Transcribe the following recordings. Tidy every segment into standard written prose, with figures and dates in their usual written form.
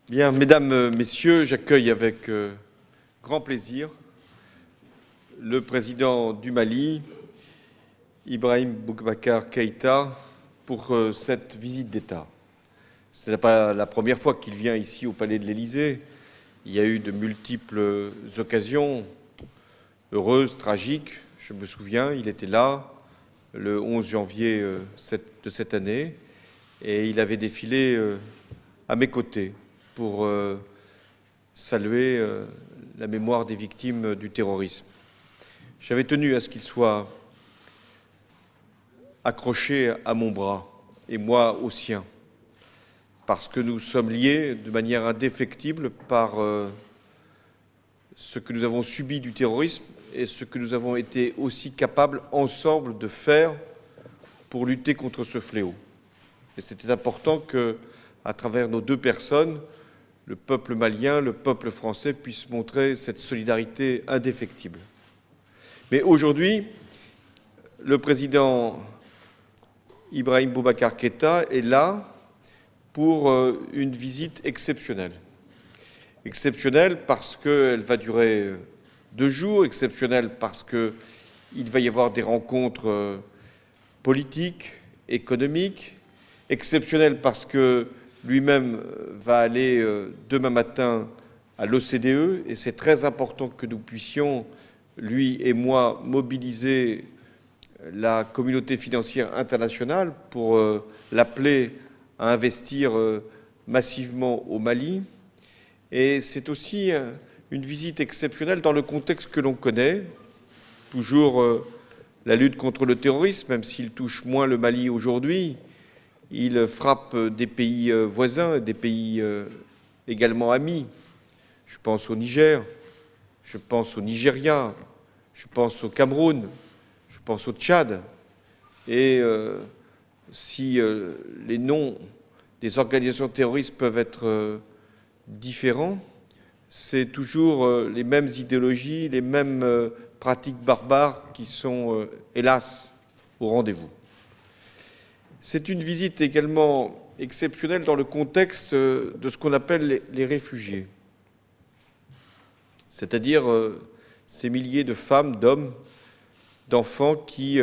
Bien, mesdames, messieurs, j'accueille avec grand plaisir le président du Mali, Ibrahim Boubacar Keïta, pour cette visite d'État. Ce n'est pas la première fois qu'il vient ici au Palais de l'Élysée. Il y a eu de multiples occasions heureuses, tragiques. Je me souviens, il était là le 11 janvier de cette année et il avait défilé à mes côtés pour saluer la mémoire des victimes du terrorisme. J'avais tenu à ce qu'il soit accroché à mon bras, et moi au sien, parce que nous sommes liés de manière indéfectible par ce que nous avons subi du terrorisme et ce que nous avons été aussi capables ensemble de faire pour lutter contre ce fléau. Et c'était important que, à travers nos deux personnes, le peuple malien, le peuple français puissent montrer cette solidarité indéfectible. Mais aujourd'hui, le président Ibrahim Boubacar Keïta est là pour une visite exceptionnelle. Exceptionnelle parce qu'elle va durer 2 jours, exceptionnelle parce qu'il va y avoir des rencontres politiques, économiques, exceptionnelle parce que lui-même va aller demain matin à l'OCDE et c'est très important que nous puissions, lui et moi, mobiliser la communauté financière internationale pour l'appeler à investir massivement au Mali. Et c'est aussi une visite exceptionnelle dans le contexte que l'on connaît, toujours la lutte contre le terrorisme, même s'il touche moins le Mali aujourd'hui. Il frappe des pays voisins, des pays également amis. Je pense au Niger, je pense au Nigeria, je pense au Cameroun, je pense au Tchad. Et si les noms des organisations terroristes peuvent être différents, c'est toujours les mêmes idéologies, les mêmes pratiques barbares qui sont, hélas, au rendez-vous. C'est une visite également exceptionnelle dans le contexte de ce qu'on appelle les réfugiés, c'est-à-dire ces milliers de femmes, d'hommes, d'enfants qui,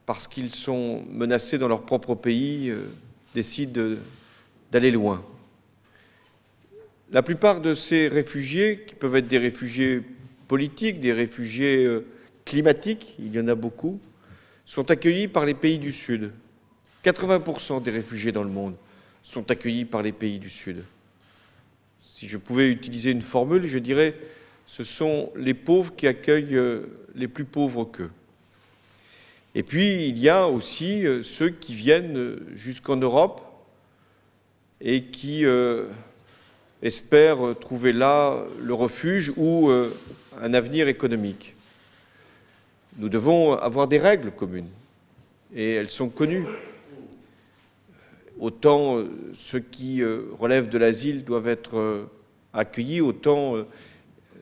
parce qu'ils sont menacés dans leur propre pays, décident d'aller loin. La plupart de ces réfugiés, qui peuvent être des réfugiés politiques, des réfugiés climatiques, il y en a beaucoup, sont accueillis par les pays du Sud. 80% des réfugiés dans le monde sont accueillis par les pays du Sud. Si je pouvais utiliser une formule, je dirais ce sont les pauvres qui accueillent les plus pauvres qu'eux. Et puis, il y a aussi ceux qui viennent jusqu'en Europe et qui espèrent trouver là le refuge ou un avenir économique. Nous devons avoir des règles communes, et elles sont connues. Autant ceux qui relèvent de l'asile doivent être accueillis, autant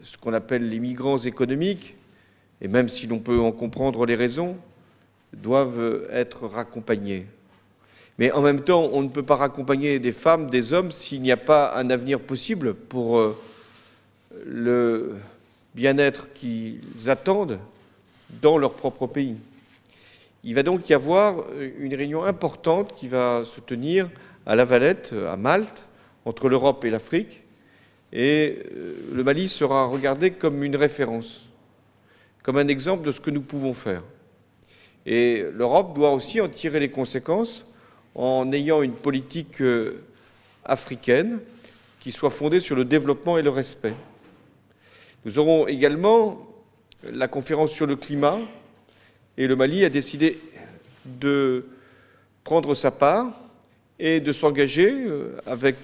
ce qu'on appelle les migrants économiques, et même si l'on peut en comprendre les raisons, doivent être raccompagnés. Mais en même temps, on ne peut pas raccompagner des femmes, des hommes, s'il n'y a pas un avenir possible pour le bien-être qu'ils attendent dans leur propre pays. Il va donc y avoir une réunion importante qui va se tenir à La Valette, à Malte, entre l'Europe et l'Afrique, et le Mali sera regardé comme une référence, comme un exemple de ce que nous pouvons faire. Et l'Europe doit aussi en tirer les conséquences en ayant une politique africaine qui soit fondée sur le développement et le respect. Nous aurons également la conférence sur le climat, et le Mali a décidé de prendre sa part et de s'engager avec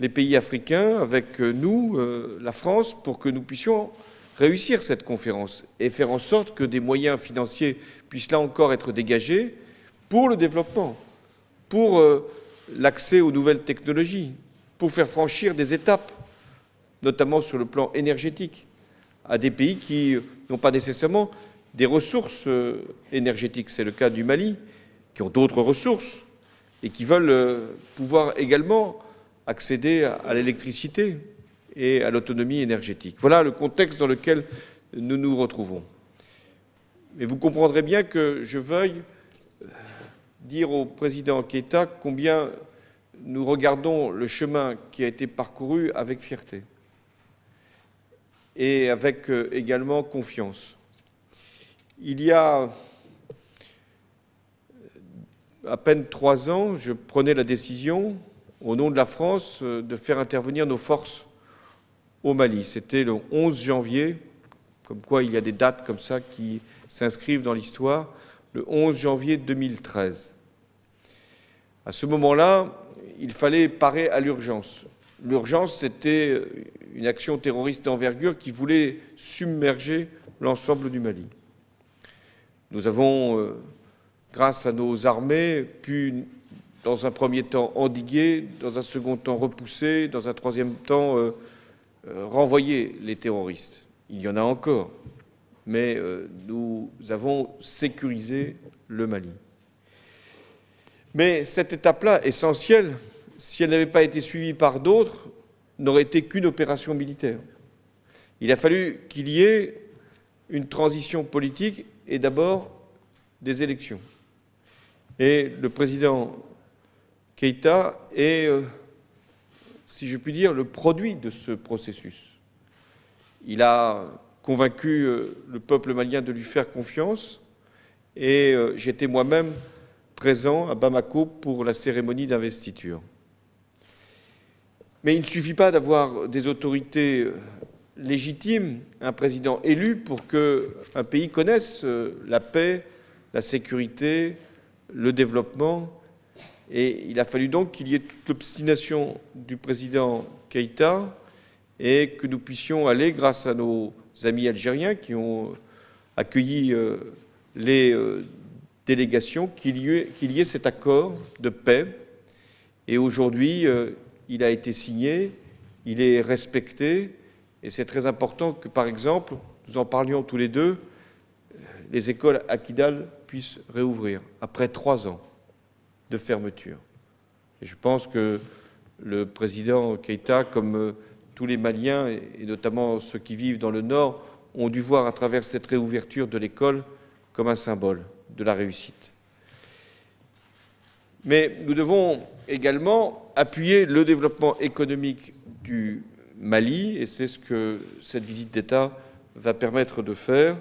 les pays africains, avec nous, la France, pour que nous puissions réussir cette conférence et faire en sorte que des moyens financiers puissent là encore être dégagés pour le développement, pour l'accès aux nouvelles technologies, pour faire franchir des étapes, notamment sur le plan énergétique, à des pays qui n'ont pas nécessairement des ressources énergétiques. C'est le cas du Mali, qui ont d'autres ressources et qui veulent pouvoir également accéder à l'électricité et à l'autonomie énergétique. Voilà le contexte dans lequel nous nous retrouvons. Mais vous comprendrez bien que je veuille dire au président Keïta combien nous regardons le chemin qui a été parcouru avec fierté et avec également confiance. Il y a à peine 3 ans, je prenais la décision, au nom de la France, de faire intervenir nos forces au Mali. C'était le 11 janvier, comme quoi il y a des dates comme ça qui s'inscrivent dans l'histoire, le 11 janvier 2013. À ce moment-là, il fallait parer à l'urgence. L'urgence, c'était une action terroriste d'envergure qui voulait submerger l'ensemble du Mali. Nous avons, grâce à nos armées, pu, dans un premier temps, endiguer, dans un second temps, repousser, dans un troisième temps, renvoyer les terroristes. Il y en a encore, mais nous avons sécurisé le Mali. Mais cette étape-là, essentielle, si elle n'avait pas été suivie par d'autres, n'aurait été qu'une opération militaire. Il a fallu qu'il y ait une transition politique et d'abord des élections. Et le président Keïta est, si je puis dire, le produit de ce processus. Il a convaincu le peuple malien de lui faire confiance et j'étais moi-même présent à Bamako pour la cérémonie d'investiture. Mais il ne suffit pas d'avoir des autorités légitimes, un président élu pour qu'un pays connaisse la paix, la sécurité, le développement. Et il a fallu donc qu'il y ait toute l'obstination du président Keïta et que nous puissions aller, grâce à nos amis algériens qui ont accueilli les délégations, qu'il y ait cet accord de paix. Et aujourd'hui, il a été signé, il est respecté, et c'est très important que, par exemple, nous en parlions tous les deux, les écoles à Kidal puissent réouvrir après 3 ans de fermeture. Et je pense que le président Keïta, comme tous les Maliens, et notamment ceux qui vivent dans le Nord, ont dû voir à travers cette réouverture de l'école comme un symbole de la réussite. Mais nous devons également appuyer le développement économique du Mali, et c'est ce que cette visite d'État va permettre de faire.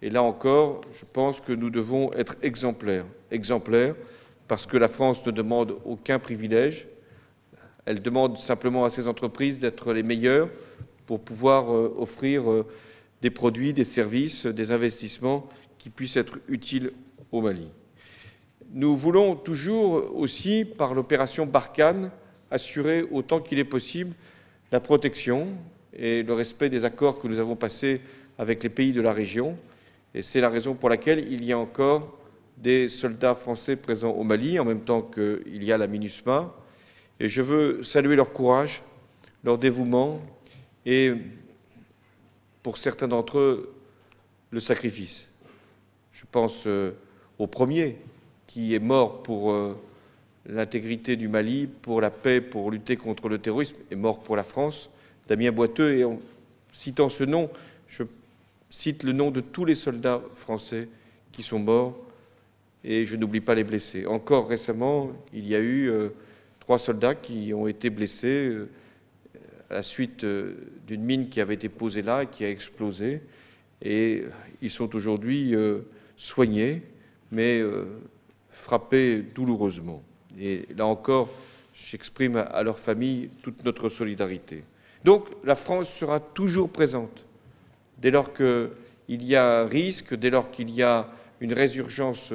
Et là encore, je pense que nous devons être exemplaires. Exemplaires parce que la France ne demande aucun privilège. Elle demande simplement à ses entreprises d'être les meilleures pour pouvoir offrir des produits, des services, des investissements qui puissent être utiles au Mali. Nous voulons toujours aussi, par l'opération Barkhane, assurer autant qu'il est possible la protection et le respect des accords que nous avons passés avec les pays de la région. Et c'est la raison pour laquelle il y a encore des soldats français présents au Mali, en même temps qu'il y a la MINUSMA. Et je veux saluer leur courage, leur dévouement et, pour certains d'entre eux, le sacrifice. Je pense au premier qui est mort pour l'intégrité du Mali, pour la paix, pour lutter contre le terrorisme, est mort pour la France, Damien Boiteux. Et en citant ce nom, je cite le nom de tous les soldats français qui sont morts, et je n'oublie pas les blessés. Encore récemment, il y a eu 3 soldats qui ont été blessés à la suite d'une mine qui avait été posée là et qui a explosé. Et ils sont aujourd'hui soignés, mais frappés douloureusement. Et là encore, j'exprime à leur famille toute notre solidarité. Donc la France sera toujours présente dès lors qu'il y a un risque, dès lors qu'il y a une résurgence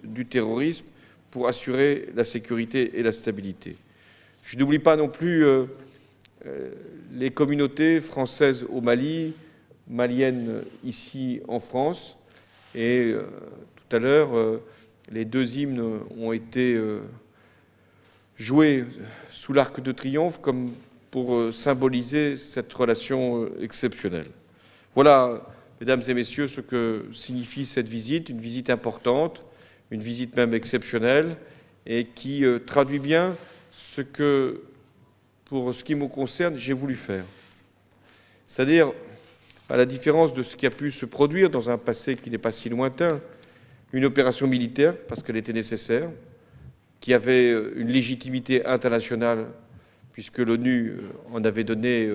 du terrorisme, pour assurer la sécurité et la stabilité. Je n'oublie pas non plus les communautés françaises au Mali, maliennes ici en France. Et tout à l'heure, les 2 hymnes ont été joués sous l'Arc de Triomphe comme pour symboliser cette relation exceptionnelle. Voilà, mesdames et messieurs, ce que signifie cette visite, une visite importante, une visite même exceptionnelle, et qui traduit bien ce que pour ce qui me concerne, j'ai voulu faire. C'est-à-dire, à la différence de ce qui a pu se produire dans un passé qui n'est pas si lointain, une opération militaire, parce qu'elle était nécessaire, qui avait une légitimité internationale, puisque l'ONU en avait donné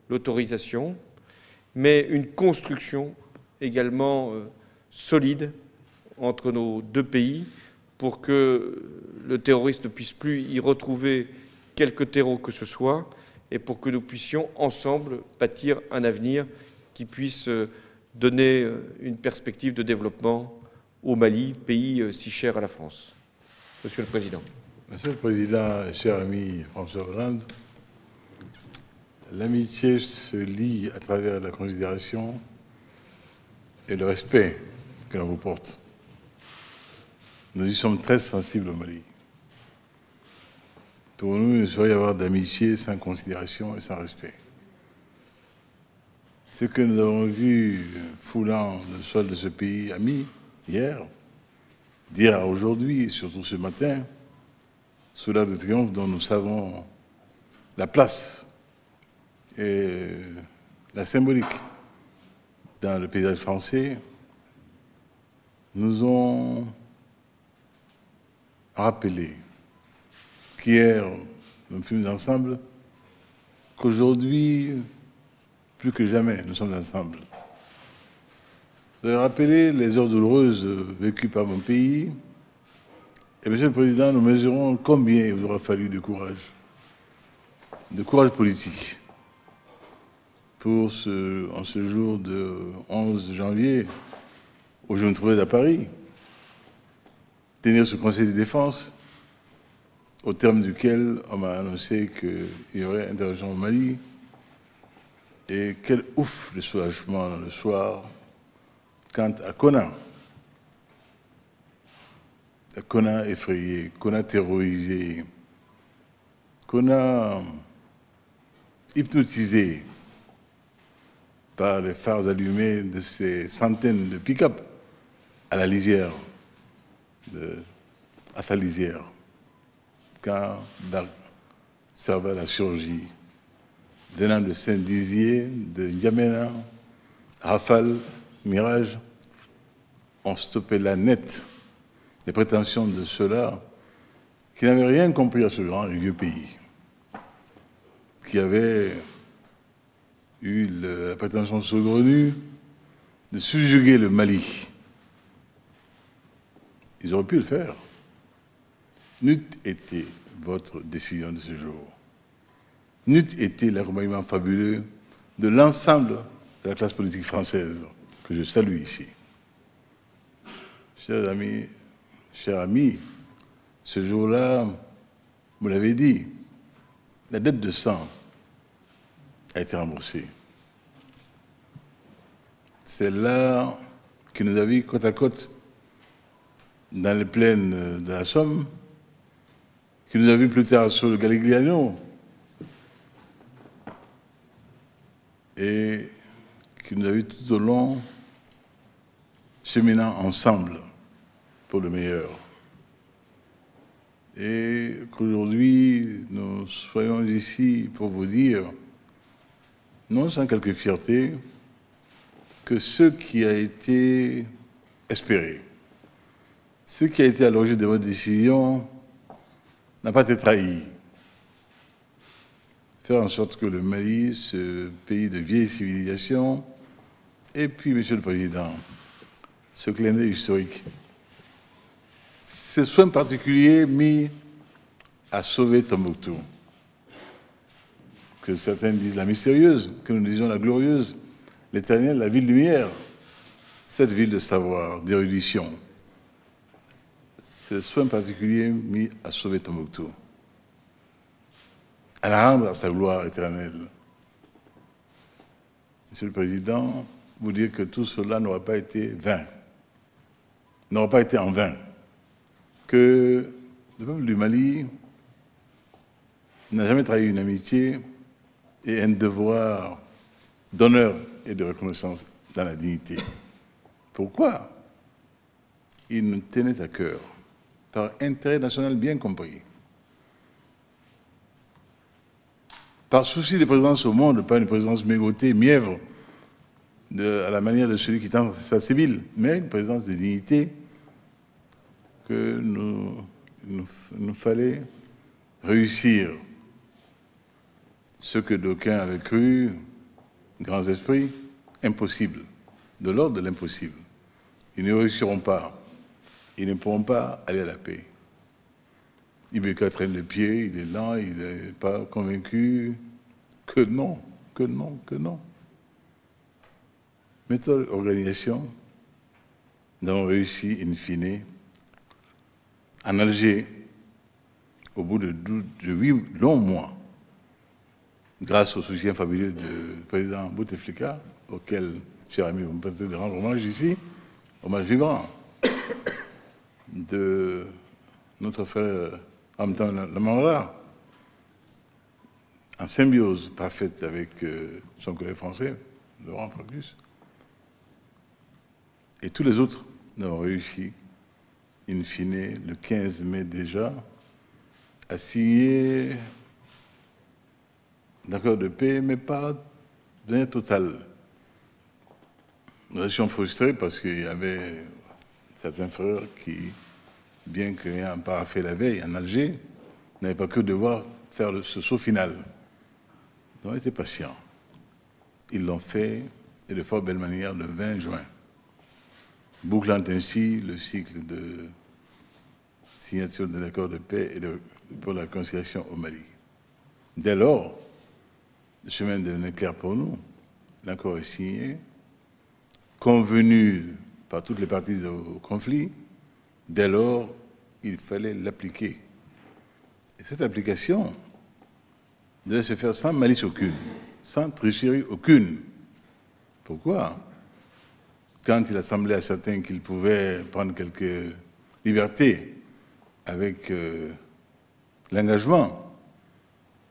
l'autorisation, mais une construction également solide entre nos deux pays pour que le terroriste ne puisse plus y retrouver quelque terreau que ce soit et pour que nous puissions ensemble bâtir un avenir qui puisse donner une perspective de développement au Mali, pays si cher à la France. Monsieur le Président. Monsieur le Président, cher ami François Hollande, l'amitié se lie à travers la considération et le respect que l'on vous porte. Nous y sommes très sensibles au Mali. Pour nous, il ne saurait y avoir d'amitié sans considération et sans respect. Ce que nous avons vu foulant le sol de ce pays ami hier, d'hier à aujourd'hui, et surtout ce matin, sous l'Arc de Triomphe dont nous savons la place et la symbolique dans le paysage français, nous ont rappelé qu'hier, nous fûmes ensemble, qu'aujourd'hui, plus que jamais, nous sommes ensemble. Vous avez rappelé les heures douloureuses vécues par mon pays. Et, Monsieur le Président, nous mesurons combien il vous aura fallu de courage politique, pour en ce jour de 11 janvier, où je me trouvais à Paris, tenir ce Conseil de défense, au terme duquel on m'a annoncé qu'il y aurait intervention au Mali. Et quel ouf de soulagement le soir, quant à Konna. Konna effrayé, Konna terrorisé, Konna hypnotisé par les phares allumés de ces centaines de pick-up à la lisière, à sa lisière, quand Serval a surgi, venant de Saint-Dizier, de N'Djamena, Rafale, Mirage, ont stoppé la net les prétentions de ceux-là qui n'avaient rien compris à ce grand et vieux pays, qui avaient eu la prétention saugrenue de subjuguer le Mali. Ils auraient pu le faire. N'eût été votre décision de ce jour. N'eût été l'accompagnement fabuleux de l'ensemble de la classe politique française, que je salue ici. Chers amis, ce jour-là, vous l'avez dit, la dette de sang a été remboursée. C'est là qui nous a vus côte à côte dans les plaines de la Somme, qui nous a vus plus tard sur le Garigliano, et qui nous a vus tout au long cheminant ensemble pour le meilleur. Et qu'aujourd'hui, nous soyons ici pour vous dire, non sans quelque fierté, que ce qui a été espéré, ce qui a été à l'origine de votre décision n'a pas été trahi. Faire en sorte que le Mali, ce pays de vieille civilisation, et puis, Monsieur le Président, ce clin d'œil historique, ce soin particulier mis à sauver Tombouctou, que certains disent la mystérieuse, que nous disons la glorieuse, l'éternelle, la ville lumière, cette ville de savoir, d'érudition, ce soin particulier mis à sauver Tombouctou, à la rendre à sa gloire éternelle. Monsieur le Président, vous dire que tout cela n'aura pas été vain, n'aura pas été en vain, que le peuple du Mali n'a jamais trahi une amitié et un devoir d'honneur et de reconnaissance dans la dignité. Pourquoi? Il nous tenait à cœur, par intérêt national bien compris, par souci de présence au monde, pas une présence mégotée, mièvre, à la manière de celui qui tend sa sébile, mais une présence de dignité que nous fallait réussir. Ce que d'aucuns avaient cru, grands esprits, impossible, de l'ordre de l'impossible. Ils ne réussiront pas. Ils ne pourront pas aller à la paix. Ibeka traîne le pied, il est lent, il n'est pas convaincu. Que non, que non, que non. Méthode, organisation, nous avons réussi, in fine, en Alger, au bout de 8 longs mois, grâce au soutien fabuleux du président Bouteflika, auquel, cher ami, vous me permettez de rendre hommage ici, hommage vibrant, de notre frère Hamdan Lamara, en symbiose parfaite avec son collègue français, Laurent Fabius, et tous les autres, nous avons réussi, in fine, le 15 mai déjà, à signer d'accord de paix, mais pas de manière totale. Nous étions frustrés parce qu'il y avait certains frères qui, bien qu'ayant pas fait la veille en Alger, n'avaient pas que devoir faire ce saut final. Ils ont été patients. Ils l'ont fait, et de fort belle manière, le 20 juin. Bouclant ainsi le cycle de signature de l'accord de paix et pour la réconciliation au Mali. Dès lors, le chemin devenait clair pour nous. L'accord est signé, convenu par toutes les parties au conflit. Dès lors, il fallait l'appliquer. Et cette application devait se faire sans malice aucune, sans tricherie aucune. Pourquoi ? Quand il a semblé à certains qu'ils pouvaient prendre quelques libertés avec l'engagement,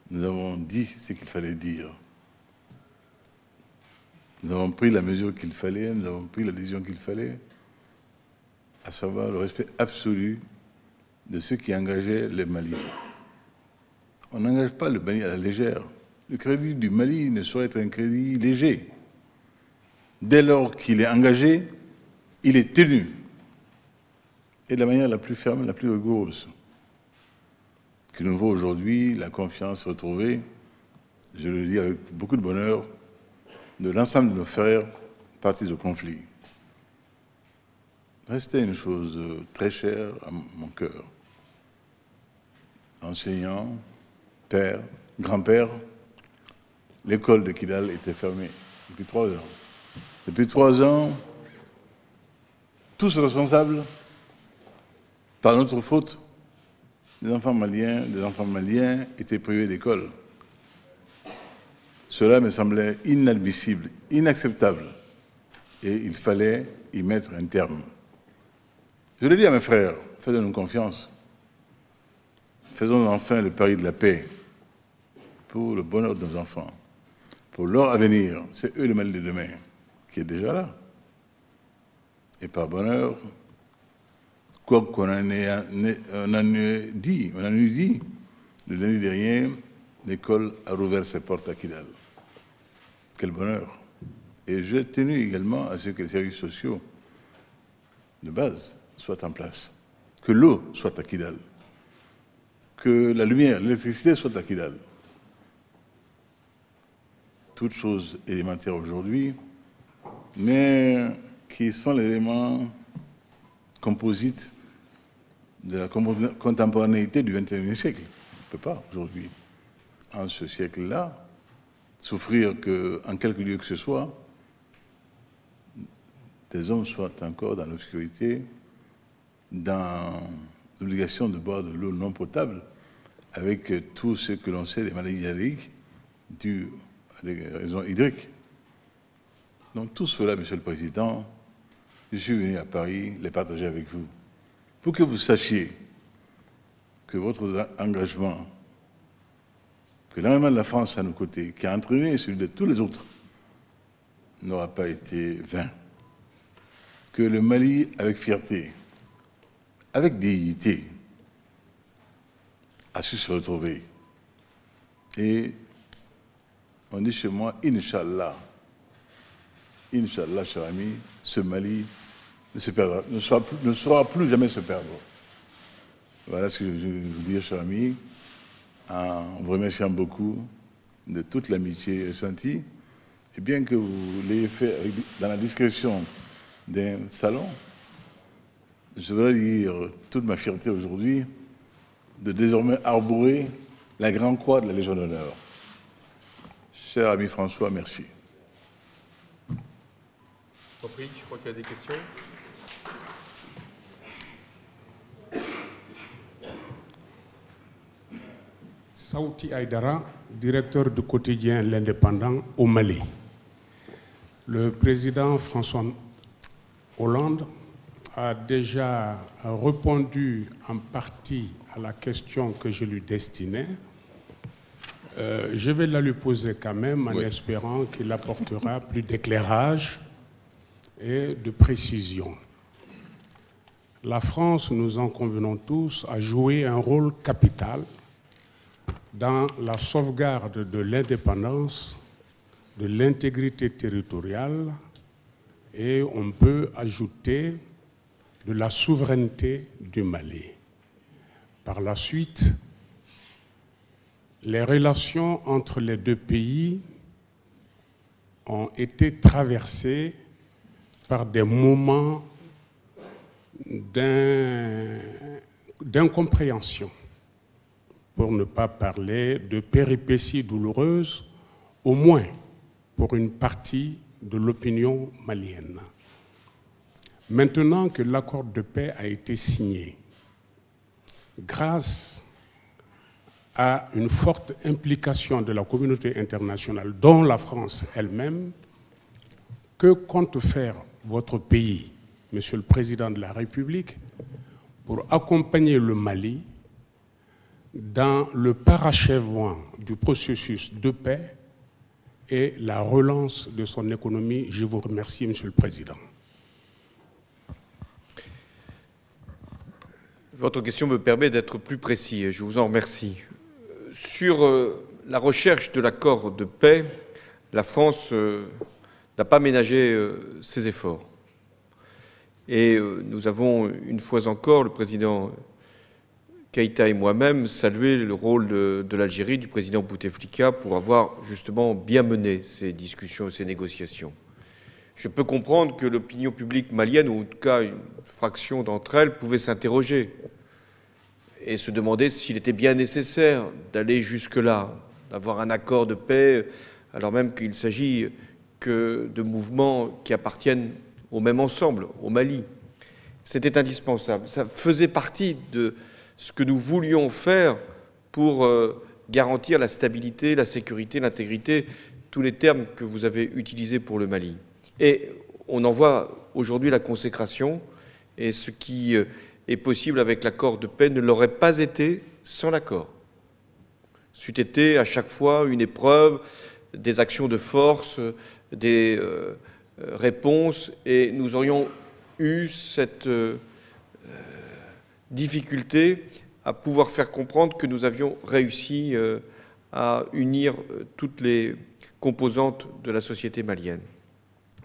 nous avons dit ce qu'il fallait dire. Nous avons pris la mesure qu'il fallait, nous avons pris la décision qu'il fallait, à savoir le respect absolu de ceux qui engageaient le Mali. On n'engage pas le Mali à la légère. Le crédit du Mali ne saurait être un crédit léger. Dès lors qu'il est engagé, il est tenu. Et de la manière la plus ferme, la plus rigoureuse. Qui nous vaut aujourd'hui la confiance retrouvée, je le dis avec beaucoup de bonheur, de l'ensemble de nos frères partis au conflit. Restait une chose très chère à mon cœur. Enseignant, père, grand-père, l'école de Kidal était fermée depuis 3 ans. Depuis 3 ans, tous responsables, par notre faute, des enfants maliens étaient privés d'école. Cela me semblait inadmissible, inacceptable, et il fallait y mettre un terme. Je le dis à mes frères, faites-nous confiance. Faisons enfin le pari de la paix pour le bonheur de nos enfants, pour leur avenir. C'est eux le Mali de demain, qui est déjà là. Et par bonheur, quoi qu'on en ait dit, le lundi dernier, l'école a rouvert ses portes à Kidal. Quel bonheur. Et j'ai tenu également à ce que les services sociaux de base soient en place, que l'eau soit à Kidal, que la lumière, l'électricité soit à Kidal. Toutes choses élémentaires aujourd'hui, mais qui sont l'élément composite de la contemporanéité du XXIe siècle. On ne peut pas aujourd'hui, en ce siècle-là, souffrir qu'en quelque lieu que ce soit, des hommes soient encore dans l'obscurité, dans l'obligation de boire de l'eau non potable, avec tout ce que l'on sait des maladies allergiques dues à des raisons hydriques. Donc tout cela, Monsieur le Président, je suis venu à Paris les partager avec vous, pour que vous sachiez que votre engagement, que l'engagement de la France à nos côtés, qui a entraîné celui de tous les autres, n'aura pas été vain. Que le Mali, avec fierté, avec dignité, a su se retrouver. Et on dit chez moi, Inch'Allah. Inch'Allah, cher ami, ce Mali ne se perdra, ne saura plus jamais se perdre. Voilà ce que je vous dis, cher ami, en vous remerciant beaucoup de toute l'amitié ressentie. Et bien que vous l'ayez fait dans la discrétion d'un salon, je voudrais dire toute ma fierté aujourd'hui de désormais arborer la grande croix de la Légion d'honneur. Cher ami François, merci. Compris, je crois qu'il y a des questions. Saouti Aïdara, directeur du quotidien L'Indépendant au Mali. Le président François Hollande a déjà répondu en partie à la question que je lui destinais. Je vais la lui poser quand même en espérant qu'il apportera plus d'éclairage et de précision. La France, nous en convenons tous, a joué un rôle capital dans la sauvegarde de l'indépendance, de l'intégrité territoriale et on peut ajouter de la souveraineté du Mali. Par la suite, les relations entre les deux pays ont été traversées par des moments d'incompréhension, pour ne pas parler de péripéties douloureuses, au moins pour une partie de l'opinion malienne. Maintenant que l'accord de paix a été signé, grâce à une forte implication de la communauté internationale, dont la France elle-même, que compte faire votre pays, Monsieur le Président de la République, pour accompagner le Mali dans le parachèvement du processus de paix et la relance de son économie? Je vous remercie, Monsieur le Président. Votre question me permet d'être plus précis et je vous en remercie. Sur la recherche de l'accord de paix, la France n'a pas ménagé ses efforts. Et nous avons, une fois encore, le président Keïta et moi-même, salué le rôle de l'Algérie, du président Bouteflika, pour avoir justement bien mené ces discussions et ces négociations. Je peux comprendre que l'opinion publique malienne, ou en tout cas une fraction d'entre elles, pouvait s'interroger et se demander s'il était bien nécessaire d'aller jusque-là, d'avoir un accord de paix, alors même qu'il s'agit que de mouvements qui appartiennent au même ensemble, au Mali. C'était indispensable. Ça faisait partie de ce que nous voulions faire pour garantir la stabilité, la sécurité, l'intégrité, tous les termes que vous avez utilisés pour le Mali. Et on en voit aujourd'hui la consécration, et ce qui est possible avec l'accord de paix ne l'aurait pas été sans l'accord. C'eût été à chaque fois une épreuve, des actions de force, des réponses, et nous aurions eu cette difficulté à pouvoir faire comprendre que nous avions réussi à unir toutes les composantes de la société malienne.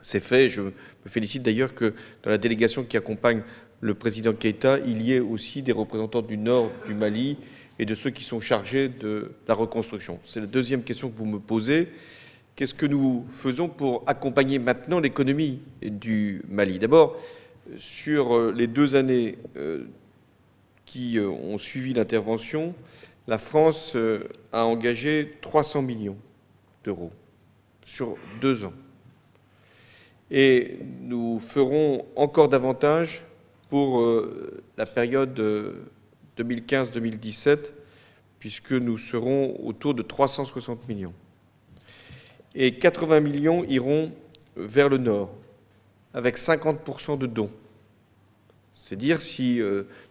C'est fait. Je me félicite d'ailleurs que dans la délégation qui accompagne le président Keïta, il y ait aussi des représentants du nord du Mali et de ceux qui sont chargés de la reconstruction. C'est la deuxième question que vous me posez. Qu'est-ce que nous faisons pour accompagner maintenant l'économie du Mali? D'abord, sur les 2 années qui ont suivi l'intervention, la France a engagé 300 millions d'euros sur 2 ans. Et nous ferons encore davantage pour la période 2015-2017, puisque nous serons autour de 360 millions. Et 80 millions iront vers le nord, avec 50% de dons. C'est dire si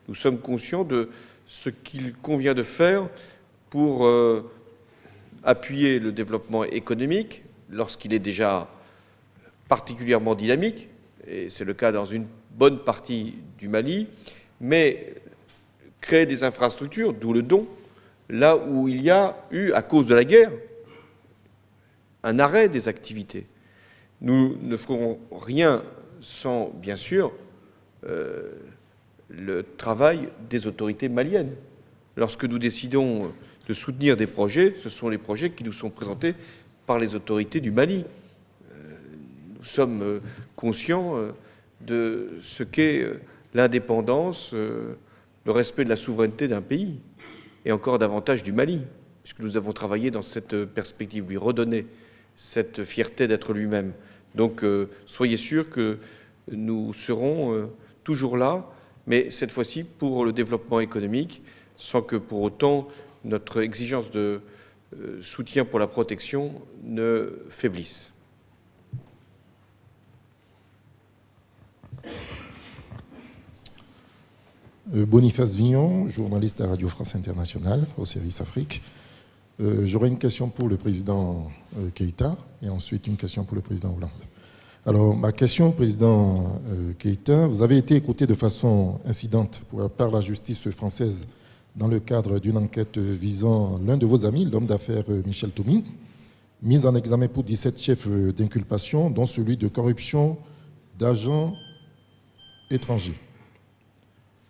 nous sommes conscients de ce qu'il convient de faire pour appuyer le développement économique lorsqu'il est déjà particulièrement dynamique, et c'est le cas dans une bonne partie du Mali, mais créer des infrastructures, d'où le don, là où il y a eu, à cause de la guerre, un arrêt des activités. Nous ne ferons rien sans, bien sûr, le travail des autorités maliennes. Lorsque nous décidons de soutenir des projets, ce sont les projets qui nous sont présentés par les autorités du Mali. Nous sommes conscients de ce qu'est l'indépendance, le respect de la souveraineté d'un pays, et encore davantage du Mali, puisque nous avons travaillé dans cette perspective, lui redonner cette fierté d'être lui-même. Donc soyez sûrs que nous serons toujours là, mais cette fois-ci pour le développement économique, sans que pour autant notre exigence de soutien pour la protection ne faiblisse. Boniface Vignon, journaliste à Radio France Internationale, au service Afrique. J'aurais une question pour le président Keïta et ensuite une question pour le président Hollande. Alors, ma question au président Keïta, vous avez été écouté de façon incidente par la justice française dans le cadre d'une enquête visant l'un de vos amis, l'homme d'affaires Michel Tomi, mis en examen pour 17 chefs d'inculpation, dont celui de corruption d'agents étrangers.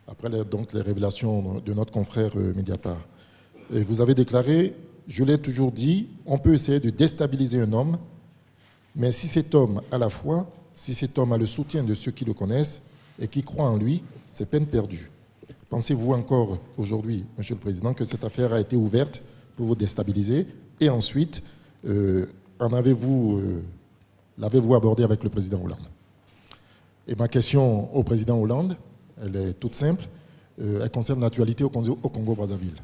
Après donc les révélations de notre confrère Mediapart. Et vous avez déclaré, je l'ai toujours dit, on peut essayer de déstabiliser un homme, mais si cet homme a la foi, si cet homme a le soutien de ceux qui le connaissent et qui croient en lui, c'est peine perdue. Pensez-vous encore aujourd'hui, Monsieur le Président, que cette affaire a été ouverte pour vous déstabiliser? Et ensuite, l'avez-vous abordé avec le Président Hollande? Et ma question au Président Hollande, elle est toute simple. Elle concerne l'actualité au Congo-Brazzaville,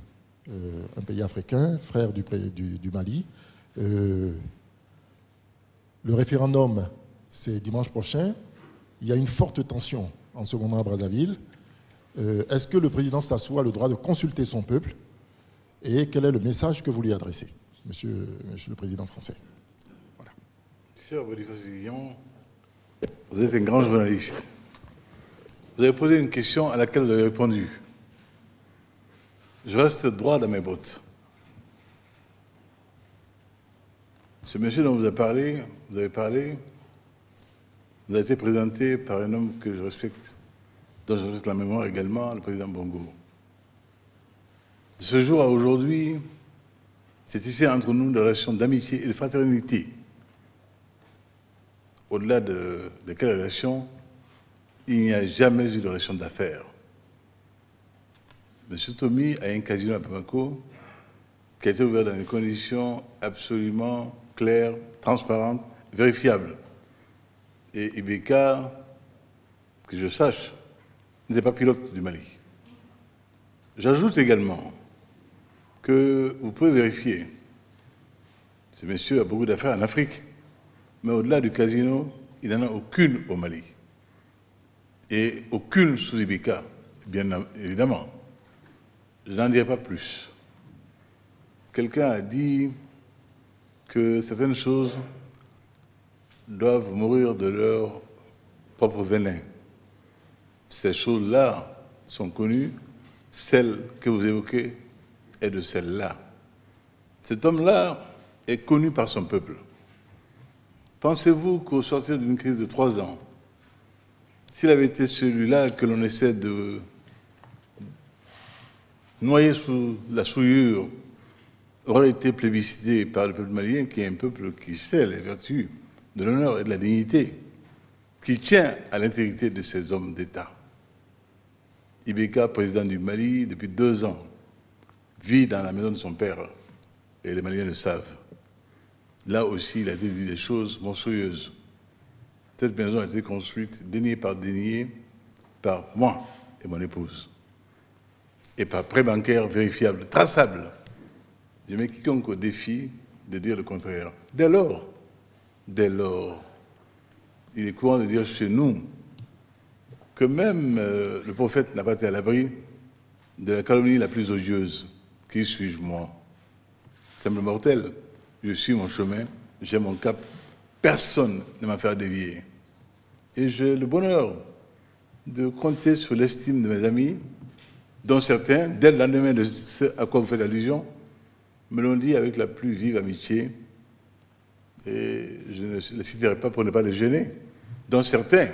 un pays africain, frère du Mali. Le référendum, c'est dimanche prochain. Il y a une forte tension en ce moment à Brazzaville. Est-ce que le président Sassou a le droit de consulter son peuple? Et quel est le message que vous lui adressez, monsieur le président français? Voilà. Monsieur Boniface Vignon, vous êtes un grand journaliste. Vous avez posé une question à laquelle vous avez répondu. Je reste droit dans mes bottes. Ce monsieur dont vous avez parlé, vous a été présenté par un homme que je respecte, dont je respecte la mémoire également, le président Bongo. De ce jour à aujourd'hui, c'est ici entre nous une relation d'amitié et de fraternité. Au-delà de quelle relation, il n'y a jamais eu de relation d'affaires. M. Tomi a un casino à Bamako qui a été ouvert dans des conditions absolument claires, transparentes, vérifiables. Et Ibeka, que je sache, n'était pas pilote du Mali. J'ajoute également que vous pouvez vérifier, ce monsieur a beaucoup d'affaires en Afrique, mais au-delà du casino, il n'en a aucune au Mali. Et aucune sous Ibeka, bien évidemment. Je n'en dirai pas plus. Quelqu'un a dit que certaines choses doivent mourir de leur propre venin. Ces choses-là sont connues, celle que vous évoquez est de celle-là. Cet homme-là est connu par son peuple. Pensez-vous qu'au sortir d'une crise de 3 ans, s'il avait été celui-là que l'on essaie de noyer sous la souillure, aurait été plébiscité par le peuple malien, qui est un peuple qui sait les vertus de l'honneur et de la dignité, qui tient à l'intégrité de ses hommes d'État. Ibeka, président du Mali, depuis 2 ans, vit dans la maison de son père, et les Maliens le savent. Là aussi, il a dit des choses monstrueuses. Cette maison a été construite, dénier par moi et mon épouse, et par prêt bancaire vérifiable, traçable. Je mets quiconque au défi de dire le contraire. Dès lors, il est courant de dire chez nous que même le prophète n'a pas été à l'abri de la calomnie la plus odieuse. Qui suis-je, moi? Simple mortel. Je suis mon chemin, j'ai mon cap. Personne ne m'a fait dévier. Et j'ai le bonheur de compter sur l'estime de mes amis, dont certains, dès le lendemain de ce à quoi vous faites allusion, me l'ont dit avec la plus vive amitié. et je ne les citerai pas pour ne pas les gêner, dont certains,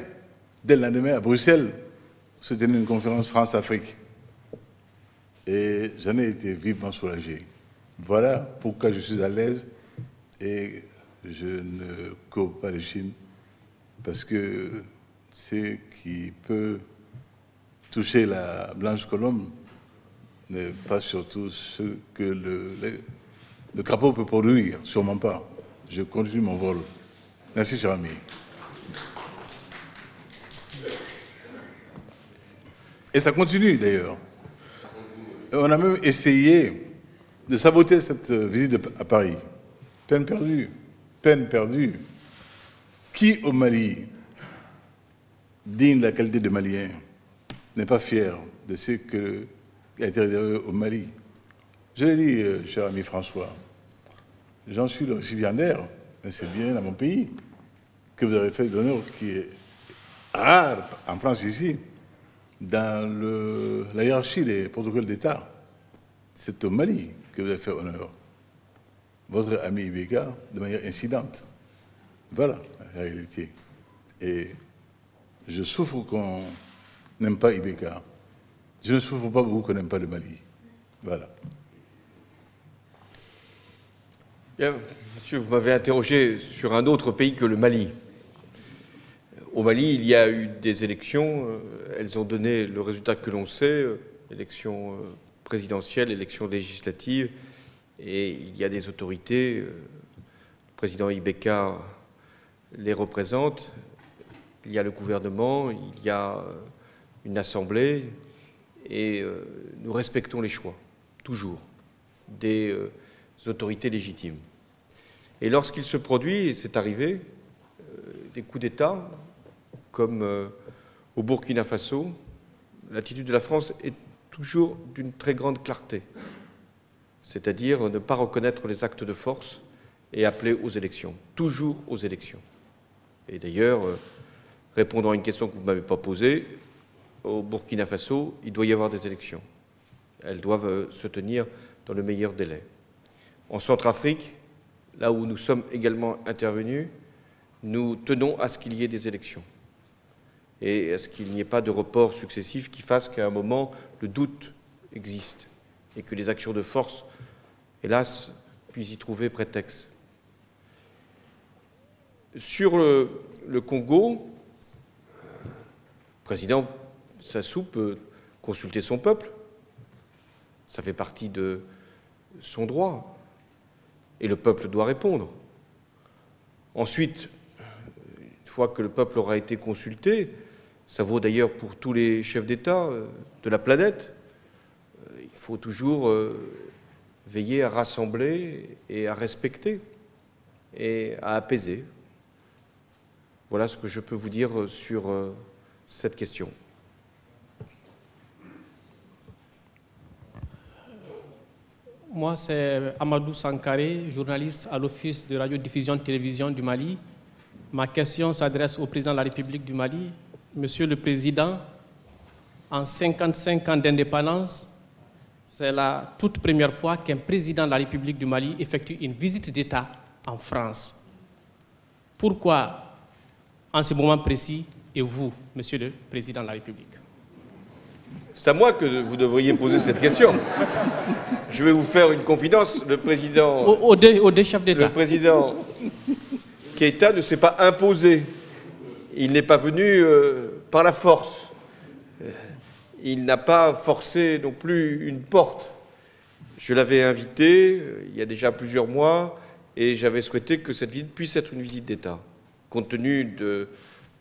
dès le lendemain à Bruxelles, se tenait une conférence France-Afrique. Et j'en ai été vivement soulagé. Voilà pourquoi je suis à l'aise et je ne cours pas les Chine, parce que ce qui peut toucher la blanche colombe n'est pas surtout ce que le crapaud peut produire, sûrement pas. Je continue mon vol. Merci, cher ami. Et ça continue d'ailleurs. On a même essayé de saboter cette visite à Paris. Peine perdue. Peine perdue. Qui au Mali, digne de la qualité de Malien, n'est pas fier de ce qui a été réservé au Mali? Je l'ai dit, cher ami François, j'en suis le récipiendaire, mais c'est bien dans mon pays que vous avez fait l'honneur qui est rare en France ici, dans la hiérarchie des protocoles d'État. C'est au Mali que vous avez fait honneur. Votre ami Ibeka, de manière incidente. Voilà la réalité. Et je souffre qu'on n'aime pas Ibeka. Je ne souffre pas beaucoup qu'on n'aime pas le Mali. Voilà. Bien, monsieur, vous m'avez interrogé sur un autre pays que le Mali. Au Mali, il y a eu des élections. Elles ont donné le résultat que l'on sait, élections présidentielles, élections législatives. Et il y a des autorités. Le président Ibeka les représente. Il y a le gouvernement, il y a une assemblée. Et nous respectons les choix, toujours, des autorités légitimes. Et lorsqu'il se produit, et c'est arrivé, des coups d'État, comme au Burkina Faso, l'attitude de la France est toujours d'une très grande clarté, c'est-à-dire ne pas reconnaître les actes de force et appeler aux élections, toujours aux élections. Et d'ailleurs, répondant à une question que vous ne m'avez pas posée, au Burkina Faso, il doit y avoir des élections. Elles doivent se tenir dans le meilleur délai. En Centrafrique, là où nous sommes également intervenus, nous tenons à ce qu'il y ait des élections et à ce qu'il n'y ait pas de reports successifs qui fassent qu'à un moment, le doute existe et que les actions de force, hélas, puissent y trouver prétexte. Sur le Congo, le président Sassou peut consulter son peuple, ça fait partie de son droit, et le peuple doit répondre. Ensuite, une fois que le peuple aura été consulté, ça vaut d'ailleurs pour tous les chefs d'État de la planète, il faut toujours veiller à rassembler et à respecter et à apaiser. Voilà ce que je peux vous dire sur cette question. Moi, c'est Amadou Sankaré, journaliste à l'Office de radiodiffusion-télévision du Mali. Ma question s'adresse au président de la République du Mali. Monsieur le Président, en 55 ans d'indépendance, c'est la toute première fois qu'un président de la République du Mali effectue une visite d'État en France. Pourquoi, en ce moment précis, et vous, Monsieur le Président de la République? C'est à moi que vous devriez poser cette question. Je vais vous faire une confidence. Le président, aux deux chefs d'État. Le président Keïta ne s'est pas imposé. Il n'est pas venu par la force. Il n'a pas forcé non plus une porte. Je l'avais invité il y a déjà plusieurs mois et j'avais souhaité que cette visite puisse être une visite d'État, compte tenu de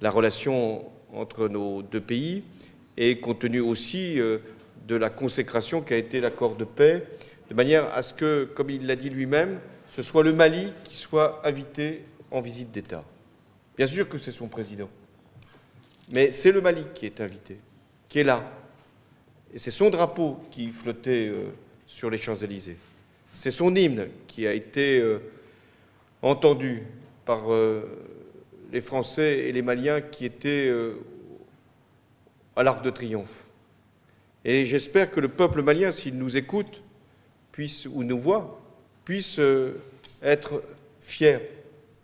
la relation entre nos deux pays et compte tenu aussi de la consécration qu'a été l'accord de paix, de manière à ce que, comme il l'a dit lui-même, ce soit le Mali qui soit invité en visite d'État. Bien sûr que c'est son président, mais c'est le Mali qui est invité, qui est là. Et c'est son drapeau qui flottait sur les Champs-Élysées. C'est son hymne qui a été entendu par les Français et les Maliens qui étaient à l'Arc de Triomphe. Et j'espère que le peuple malien, s'il nous écoute, puisse, ou nous voit, puisse être fier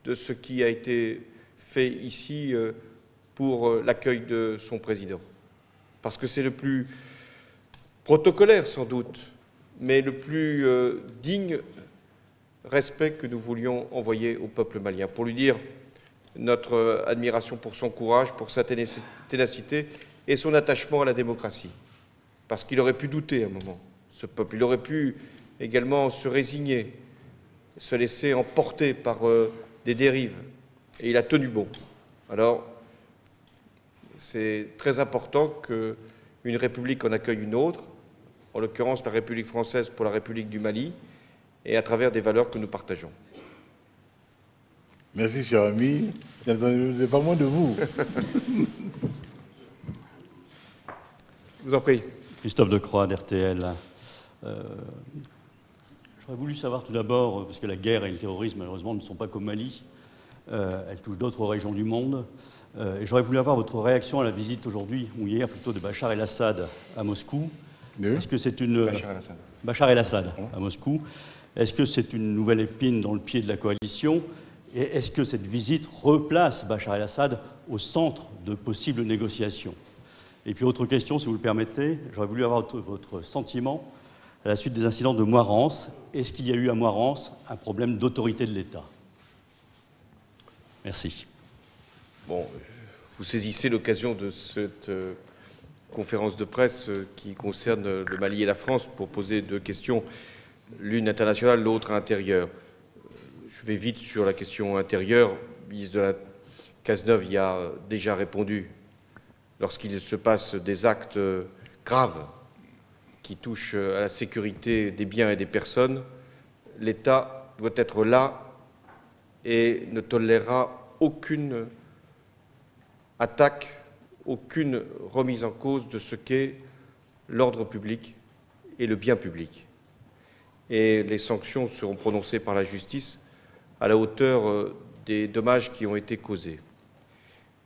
de ce qui a été fait ici pour l'accueil de son président. Parce que c'est le plus protocolaire sans doute, mais le plus digne respect que nous voulions envoyer au peuple malien, pour lui dire notre admiration pour son courage, pour sa ténacité et son attachement à la démocratie. Parce qu'il aurait pu douter à un moment, ce peuple. Il aurait pu également se résigner, se laisser emporter par des dérives. Et il a tenu bon. Alors, c'est très important qu'une république en accueille une autre, en l'occurrence la République française pour la République du Mali, et à travers des valeurs que nous partageons. Merci, cher ami. Je n'attendais pas moins de vous. Je vous en prie. Christophe Decroix, d'RTL. J'aurais voulu savoir tout d'abord, parce que la guerre et le terrorisme, malheureusement, ne sont pas qu'au Mali, elles touchent d'autres régions du monde. Et j'aurais voulu avoir votre réaction à la visite aujourd'hui, ou hier plutôt, de Bachar el-Assad à Moscou. Est-ce que c'est une... Bachar el-Assad à Moscou. Est-ce que c'est une nouvelle épine dans le pied de la coalition? Et est-ce que cette visite replace Bachar el-Assad au centre de possibles négociations? Et puis, autre question, si vous le permettez, j'aurais voulu avoir votre sentiment à la suite des incidents de Moirens. Est-ce qu'il y a eu à Moirens un problème d'autorité de l'État? Merci. Bon, vous saisissez l'occasion de cette conférence de presse qui concerne le Mali et la France pour poser deux questions, l'une internationale, l'autre intérieure. Je vais vite sur la question intérieure. Le ministre de la Cazeneuve y a déjà répondu. Lorsqu'il se passe des actes graves qui touchent à la sécurité des biens et des personnes, l'État doit être là et ne tolérera aucune attaque, aucune remise en cause de ce qu'est l'ordre public et le bien public. Et les sanctions seront prononcées par la justice à la hauteur des dommages qui ont été causés.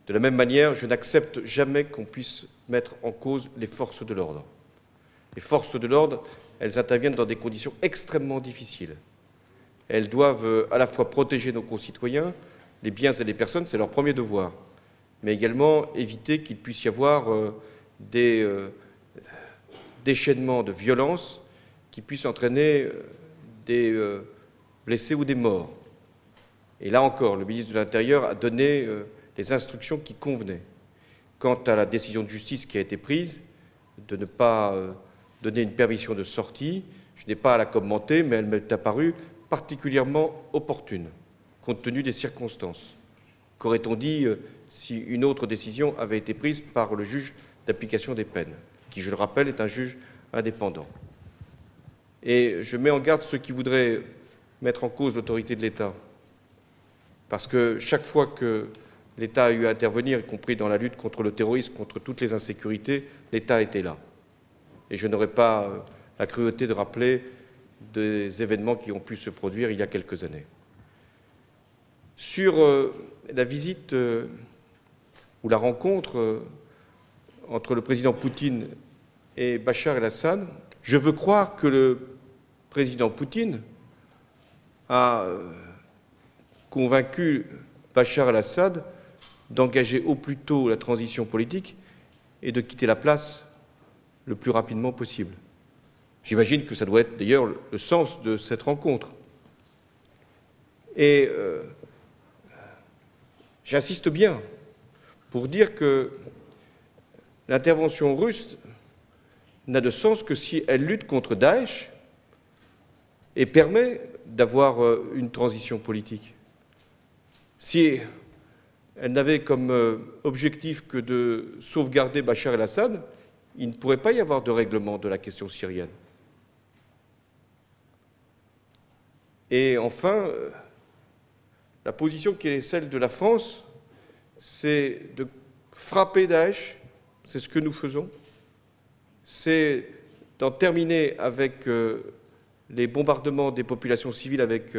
De la même manière, je n'accepte jamais qu'on puisse mettre en cause les forces de l'ordre. Les forces de l'ordre, elles interviennent dans des conditions extrêmement difficiles. Elles doivent à la fois protéger nos concitoyens, les biens et les personnes, c'est leur premier devoir, mais également éviter qu'il puisse y avoir des déchaînements de violence qui puissent entraîner des blessés ou des morts. Et là encore, le ministre de l'Intérieur a donné les instructions qui convenaient. Quant à la décision de justice qui a été prise de ne pas donner une permission de sortie, je n'ai pas à la commenter, mais elle m'est apparue particulièrement opportune, compte tenu des circonstances. Qu'aurait-on dit si une autre décision avait été prise par le juge d'application des peines, qui, je le rappelle, est un juge indépendant? Et je mets en garde ceux qui voudraient mettre en cause l'autorité de l'État, parce que chaque fois que l'État a eu à intervenir, y compris dans la lutte contre le terrorisme, contre toutes les insécurités, l'État était là. Et je n'aurais pas la cruauté de rappeler des événements qui ont pu se produire il y a quelques années. Sur la visite ou la rencontre entre le président Poutine et Bachar el-Assad, je veux croire que le président Poutine a convaincu Bachar el-Assad d'engager au plus tôt la transition politique et de quitter la place le plus rapidement possible. J'imagine que ça doit être d'ailleurs le sens de cette rencontre. Et j'insiste bien pour dire que l'intervention russe n'a de sens que si elle lutte contre Daesh et permet d'avoir une transition politique. Si elle n'avait comme objectif que de sauvegarder Bachar el-Assad, il ne pourrait pas y avoir de règlement de la question syrienne. Et enfin, la position qui est celle de la France, c'est de frapper Daesh, c'est ce que nous faisons, c'est d'en terminer avec les bombardements des populations civiles avec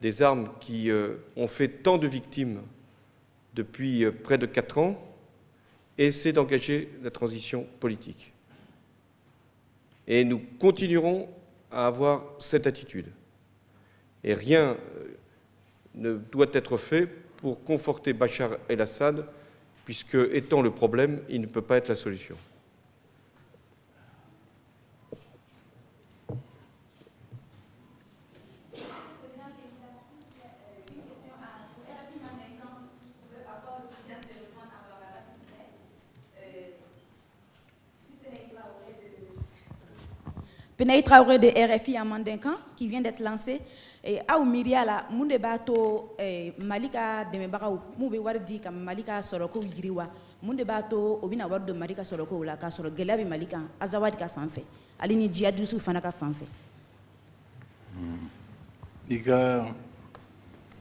des armes qui ont fait tant de victimes depuis près de 4 ans, et c'est d'engager la transition politique. Et nous continuerons à avoir cette attitude. Et rien doit être fait pour conforter Bachar el-Assad, puisque, étant le problème, il ne peut pas être la solution. Penaï Traoré de RFI à Mandinkan, qui vient d'être lancé. Et à Miriala, Munde Bato, Malika de Mebarao, Moube Wardi, comme Malika Soroko Wigriwa, Munde Bato, Obina Ward de Malika Soroko, la Casoro Gelabi Malika, Azawad Kafanfe, Alini Djiadoussou Fanaka Fanfe. Ika,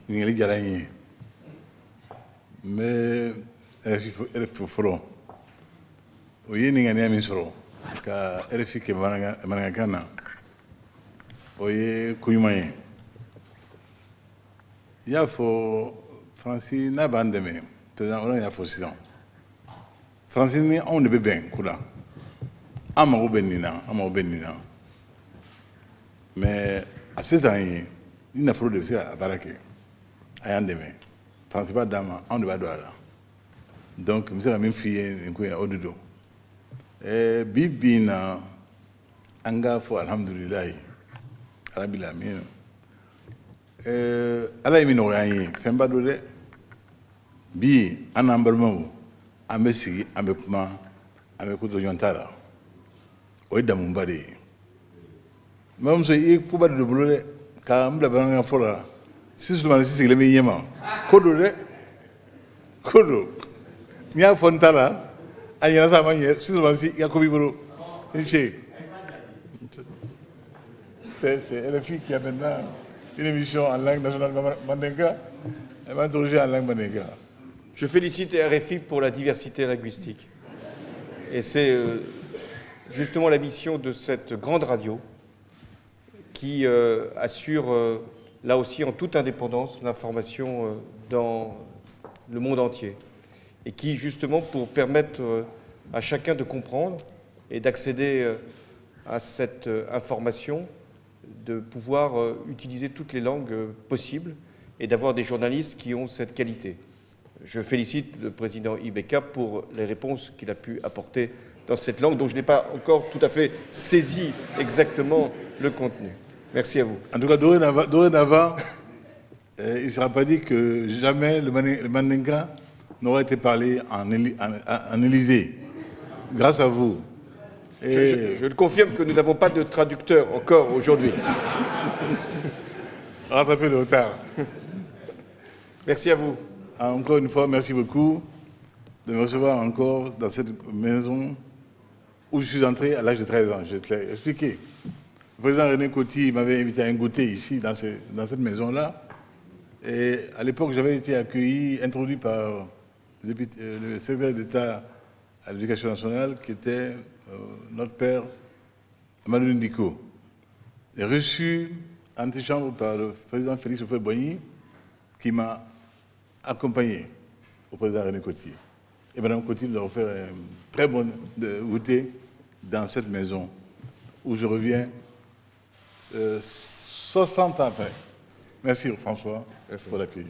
Ningeli Jalani, mais elle faut follow. Oye Ningani Misro. Ka RFI ke manangakana oye kunyumaye ya fo Francis na bandeme président on ya fo sidan Francis ni on ne be ben kula amago benina mais à ces années il n'a fallu de ça barake ayandeme Francis pas dama on ne va doira donc monsieur la même fille en quoi odudo bibina anga fo alhamdulillah rabbil alamin ala yimi no yanyi femba do de bi anambalmo amesi amekuma amekuto yontara o damu mbari mam so yi kuba de bulole ka mbla banga fola sisu man sisi le mi yema kodo nya fontala Aïe, ça m'a dit, si je m'en suis, il y a combien de c'est la fille qui a maintenant une émission en langue nationale mandinka. Elle m'a interrogé en langue mandinka. Je félicite RFI pour la diversité linguistique. Et c'est justement la mission de cette grande radio qui assure, là aussi en toute indépendance, l'information dans le monde entier. Et qui, justement, pour permettre à chacun de comprendre et d'accéder à cette information, de pouvoir utiliser toutes les langues possibles et d'avoir des journalistes qui ont cette qualité. Je félicite le président Ibeka pour les réponses qu'il a pu apporter dans cette langue, dont je n'ai pas encore tout à fait saisi exactement le contenu. Merci à vous. En tout cas, dorénavant, il ne sera pas dit que jamais le mandinka n'aurait été parlé en Élysée, grâce à vous. Et je le confirme que nous n'avons pas de traducteur encore aujourd'hui. Rattrapez le retard. Merci à vous. Encore une fois, merci beaucoup de me recevoir encore dans cette maison où je suis entré à l'âge de 13 ans. Je te l'ai expliqué. Le président René Coty m'avait invité à un goûter ici, dans cette maison-là. Et à l'époque, j'avais été accueilli, introduit par le secrétaire d'État à l'Éducation nationale, qui était notre père, Amadou Ndiko, et reçu en antichambre par le président Félix Houphouët-Boigny, qui m'a accompagné au président René Coty. Et Mme Coty nous a offert un très bon goûter dans cette maison, où je reviens 60 ans après. Merci François pour l'accueil.